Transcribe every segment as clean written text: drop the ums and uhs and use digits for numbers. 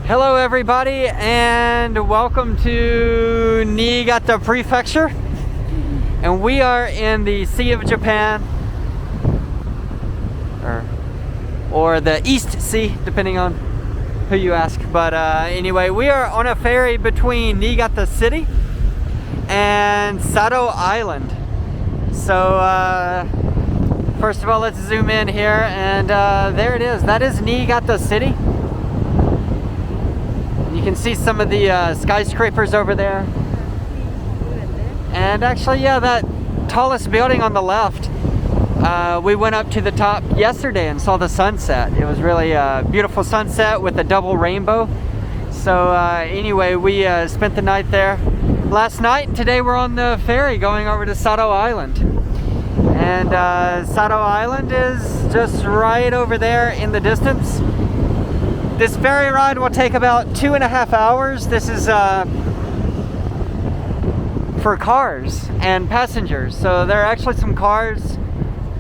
Hello everybody and welcome to Niigata Prefecture, and we are in the Sea of Japan, or the East Sea depending on who you ask, but anyway, we are on a ferry between Niigata City and Sado Island. So first of all, let's zoom in here, and there it is. That is Niigata City. You can see some of the skyscrapers over there. And actually, yeah, that tallest building on the left, we went up to the top yesterday and saw the sunset. It was really a beautiful sunset with a double rainbow. So anyway, we spent the night there last night, and today we're on the ferry going over to Sado Island. And Sado Island is just right over there in the distance. This ferry ride will take about 2.5 hours. This is for cars and passengers. So there are actually some cars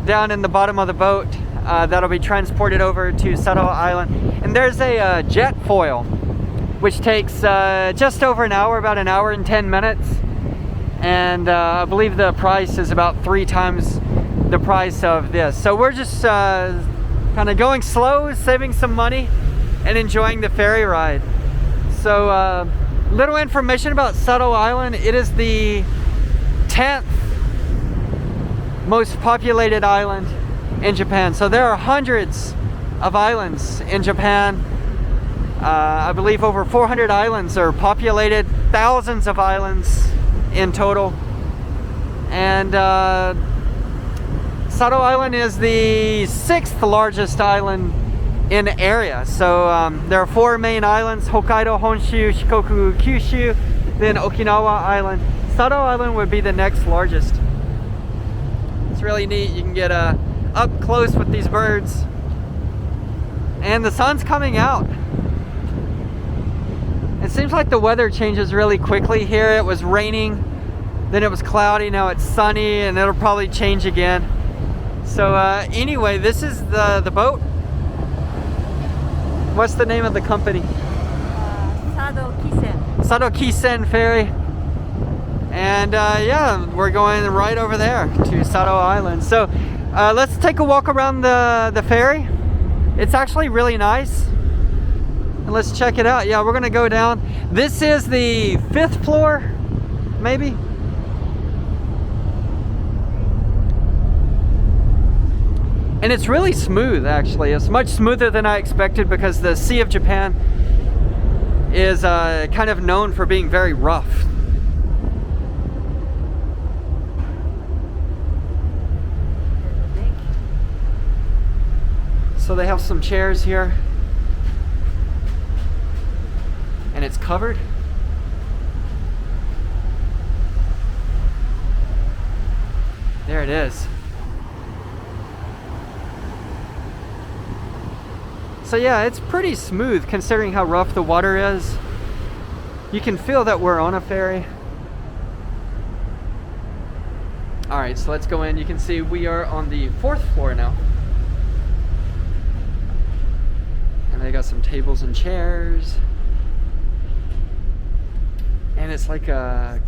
down in the bottom of the boat that'll be transported over to Sado Island. And there's a jet foil, which takes just over an hour, about an hour and 10 minutes. And I believe the price is about 3 times the price of this. So we're just kind of going slow, saving some money, and enjoying the ferry ride. So little information about Sado Island. It is the 10th most populated island in Japan. So there are hundreds of islands in Japan. I believe over 400 islands are populated, thousands of islands in total. And Sado Island is the 6th largest island in area. So there are 4 main islands: Hokkaido, Honshu, Shikoku, Kyushu, then Okinawa Island. Sado Island would be the next largest. It's really neat. You can get up close with these birds, and the sun's coming out. It seems like the weather changes really quickly here. It was raining, then it was cloudy, now it's sunny, and it'll probably change again. So anyway, this is the boat. What's the name of the company? Sado汽船. Sado汽船Ferry. And yeah, we're going right over there to Sado Island. So let's take a walk around the ferry. It's actually really nice. And let's check it out. Yeah, we're gonna go down. This is the 5th floor, maybe. And it's really smooth, actually. It's much smoother than I expected, because the Sea of Japan is kind of known for being very rough. So they have some chairs here, and it's covered. There it is. So yeah, it's pretty smooth considering how rough the water is. You can feel that we're on a ferry. Alright, so let's go in. You can see we are on the 4th floor now. And they got some tables and chairs. And it's like a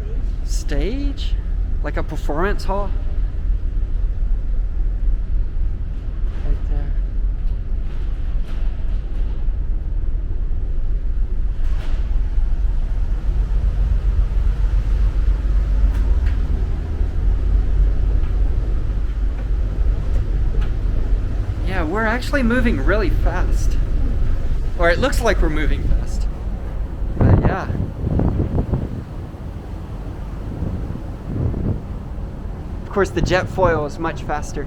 stage, like a performance hall. Right there. Yeah, we're actually moving really fast. Or it looks like we're moving fast. But yeah. Of course, the jet foil is much faster.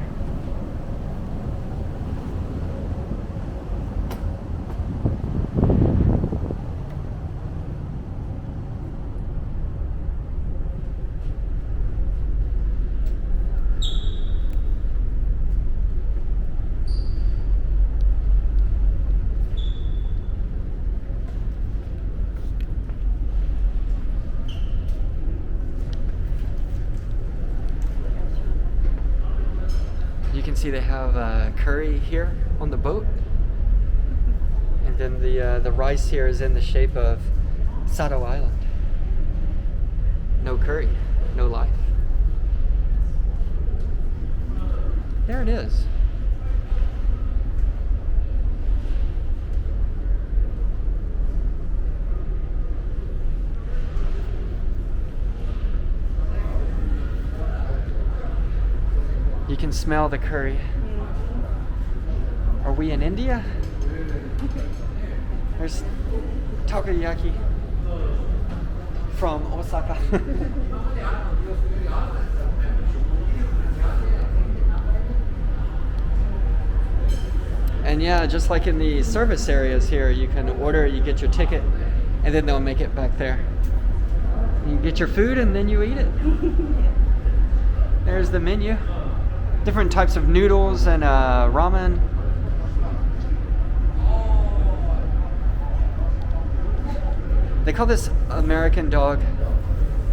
You can see they have curry here on the boat, and Then the rice here is in the shape of Sado Island. No curry, no life. There it is. You can smell the curry. Are we in India? There's takoyaki from Osaka. And yeah, just like in the service areas here, you can order, you get your ticket, and then they'll make it back there. You get your food and then you eat it. There's the menu. Different types of noodles and ramen. They call this American dog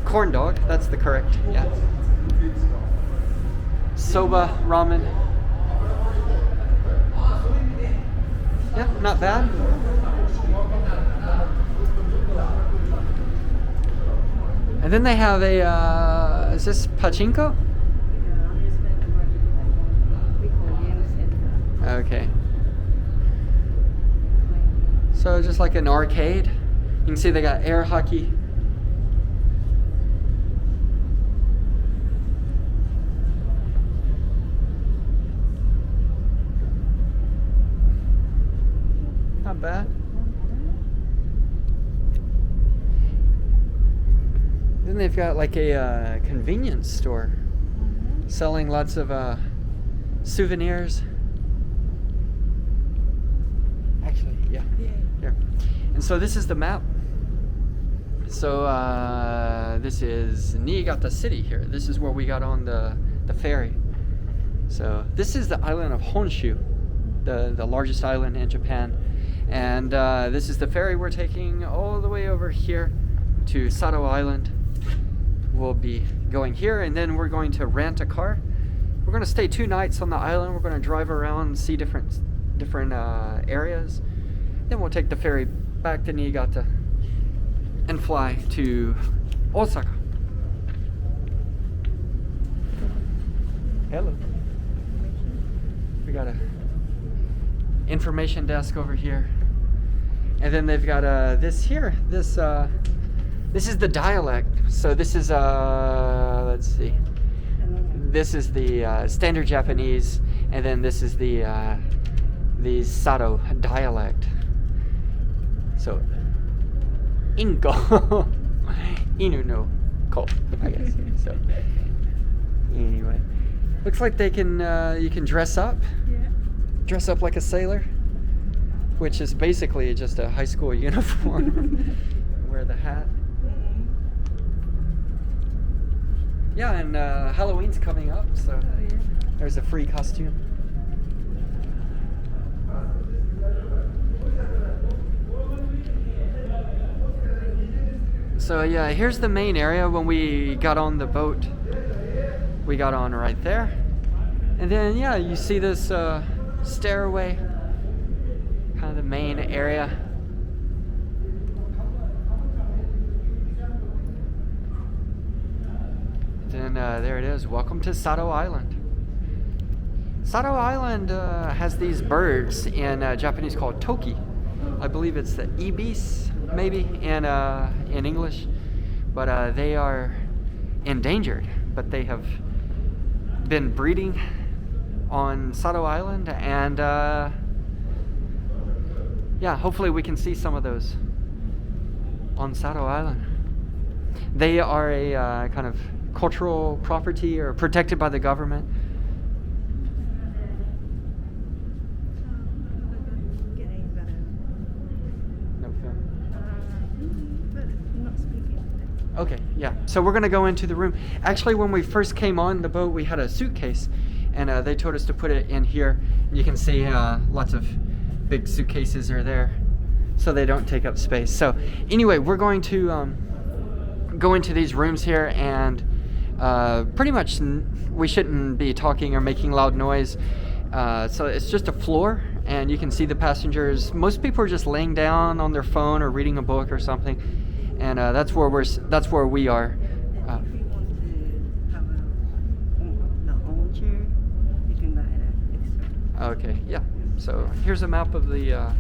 corn dog. That's the correct, yeah. Soba ramen. Yeah, not bad. And then they have a, is this pachinko? Okay. So just like an arcade. You can see they got air hockey. Not bad. Then they've got like a convenience store selling lots of souvenirs. Actually, yeah. Here. And so this is the map. So this is Niigata City here. This is where we got on the ferry. So this is the island of Honshu, the largest island in Japan. And this is the ferry we're taking all the way over here to Sado Island. We'll be going here and then we're going to rent a car. We're going to stay 2 nights on the island. We're going to drive around and see different areas. Then we'll take the ferry back to Niigata and fly to Osaka. Hello. We got a information desk over here. And then they've got this here. This is the dialect. So this is let's see. This is the standard Japanese, and then this is the Sado dialect. So Inko. Inu no ko, I guess. So anyway. Looks like they can you can dress up. Yeah. Dress up like a sailor, which is basically just a high school uniform. Wear the hat. Yeah, and Halloween's coming up, so there's a free costume. So yeah, here's the main area. When we got on the boat, we got on right there. And then yeah, you see this stairway, kind of the main area. Then there it is. Welcome to Sado Island. Sado Island has these birds in Japanese called toki. I believe it's the ibis, maybe in English, but they are endangered. But they have been breeding on Sado Island, and yeah, hopefully we can see some of those on Sado Island. They are a kind of cultural property or protected by the government. No film. Not speaking. Okay, yeah. So we're gonna go into the room. Actually, when we first came on the boat, we had a suitcase, and they told us to put it in here. You can see lots of big suitcases are there, so they don't take up space. So anyway, we're going to go into these rooms here, and pretty much we shouldn't be talking or making loud noise. So it's just a floor, and you can see the passengers. Most people are just laying down on their phone or reading a book or something, and that's where we are. If you want to have the own chair, you can buy that extra. Okay, yeah. So here's a map of the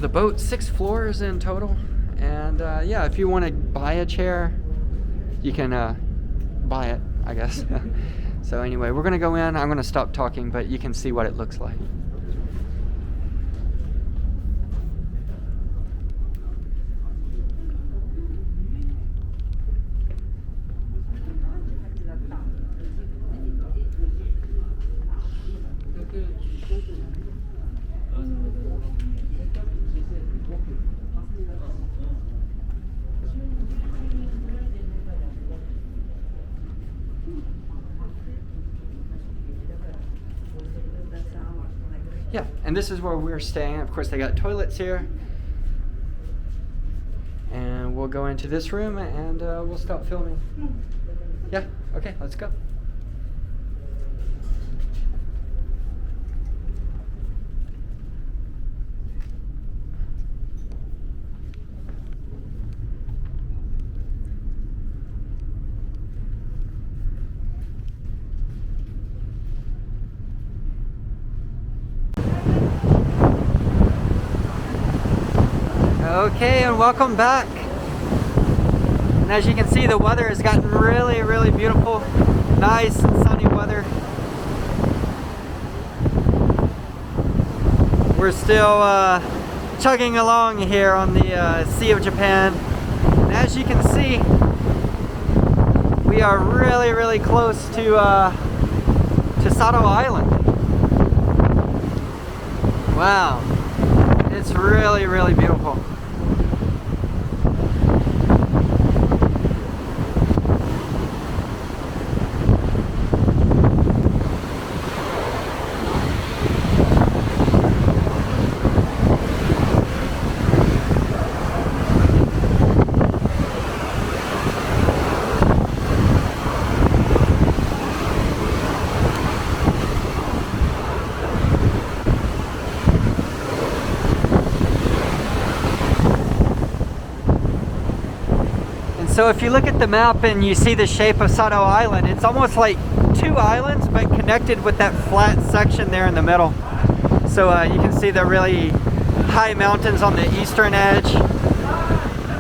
boat. 6 floors in total, and yeah, if you want to buy a chair, you can buy it, I guess. So anyway, we're gonna go in. I'm gonna stop talking, but you can see what it looks like. Yeah, and this is where we're staying. Of course, they got toilets here. And we'll go into this room and we'll stop filming. Yeah, okay, let's go. Okay, and welcome back. And as you can see, the weather has gotten really, really beautiful. Nice and sunny weather. We're still chugging along here on the Sea of Japan. And as you can see, we are really, really close to Sado Island. Wow, it's really, really beautiful. So if you look at the map and you see the shape of Sado Island, it's almost like 2 islands but connected with that flat section there in the middle. So you can see the really high mountains on the eastern edge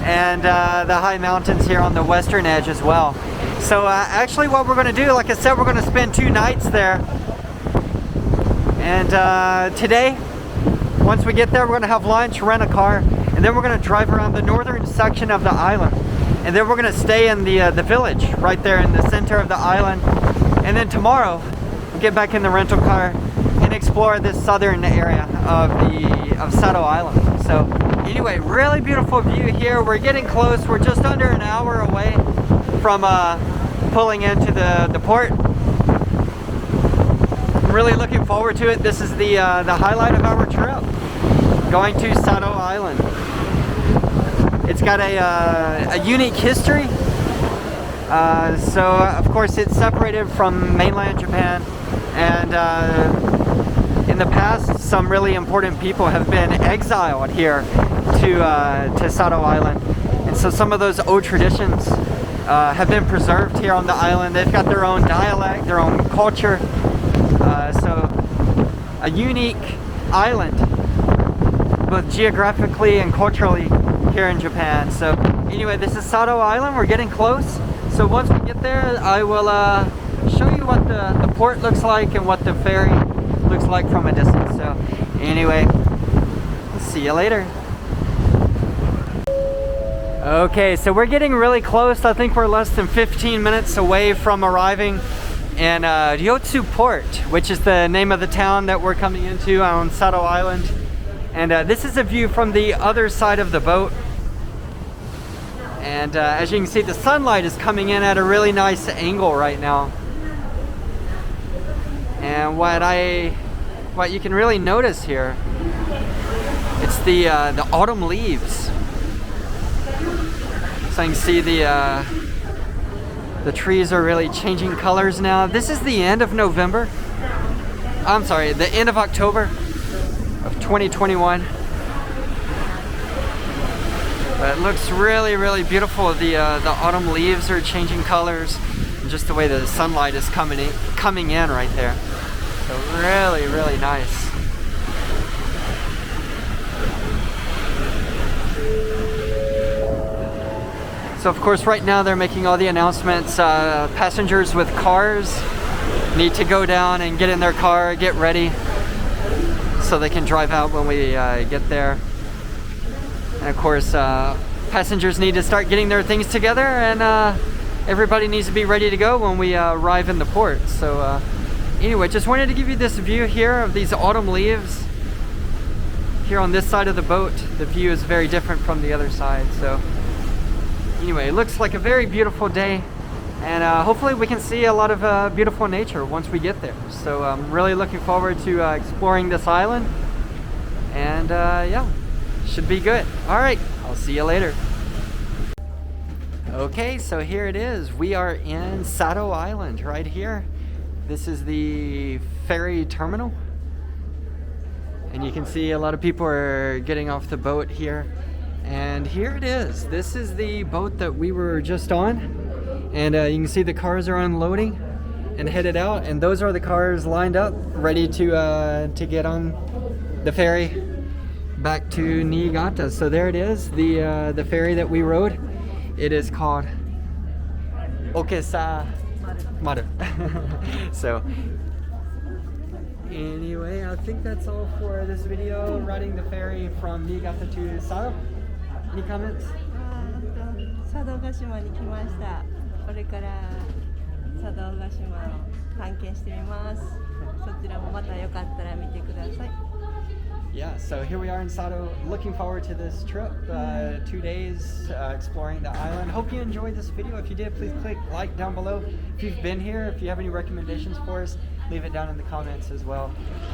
and the high mountains here on the western edge as well. So actually what we're going to do, like I said, we're going to spend 2 nights there. And today, once we get there, we're going to have lunch, rent a car, and then we're going to drive around the northern section of the island. And then we're going to stay in the village right there in the center of the island. And then tomorrow, we'll get back in the rental car and explore this southern area of Sado Island. So anyway, really beautiful view here. We're getting close. We're just under an hour away from pulling into the port. I'm really looking forward to it. This is the highlight of our trip, going to Sado Island. It's got a unique history. So of course it's separated from mainland Japan, and in the past some really important people have been exiled here to Sado Island, and so some of those old traditions have been preserved here on the island. They've got their own dialect, their own culture, so a unique island both geographically and culturally here in Japan. So anyway, this is Sado Island. We're getting close. So once we get there, I will show you what the port looks like and what the ferry looks like from a distance. So anyway, see you later. Okay, so we're getting really close. I think we're less than 15 minutes away from arriving in Ryotsu Port, which is the name of the town that we're coming into on Sado Island. And this is a view from the other side of the boat. And as you can see, the sunlight is coming in at a really nice angle right now. And what you can really notice here, it's the autumn leaves. So you can see the trees are really changing colors now. This is the end of November. I'm sorry, the end of October. of 2021. But it looks really, really beautiful. The autumn leaves are changing colors, and just the way the sunlight is coming in right there. So really, really nice. So of course right now they're making all the announcements. Passengers with cars need to go down and get in their car, get ready, so they can drive out when we get there. And of course passengers need to start getting their things together, and everybody needs to be ready to go when we arrive in the port. So anyway, just wanted to give you this view here of these autumn leaves. Here on this side of the boat, the view is very different from the other side. So anyway, it looks like a very beautiful day, and hopefully we can see a lot of beautiful nature once we get there. So I'm really looking forward to exploring this island, and yeah, should be good. All right, I'll see you later. Okay, so here it is. We are in Sado Island right here. This is the ferry terminal, and you can see a lot of people are getting off the boat here. And here it is. This is the boat that we were just on, and you can see the cars are unloading and headed out, and those are the cars lined up ready to get on the ferry back to Niigata. So there it is, the ferry that we rode. It is called Okesa Maru. So anyway, I think that's all for this video, riding the ferry from Niigata to Sado. Any comments? 佐渡島に来ました。これから佐渡島を探検してみます。そちらもまたよかったら見てください。Yeah, so here we are in Sado. Looking forward to this trip. 2 days exploring the island. Hope you enjoyed this video. If you did, please click like down below. If you've been here, if you have any recommendations for us, leave it down in the comments as well.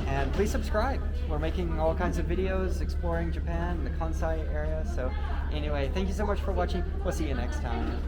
And please subscribe. We're making all kinds of videos exploring Japan, the Kansai area. So anyway, thank you so much for watching. We'll see you next time.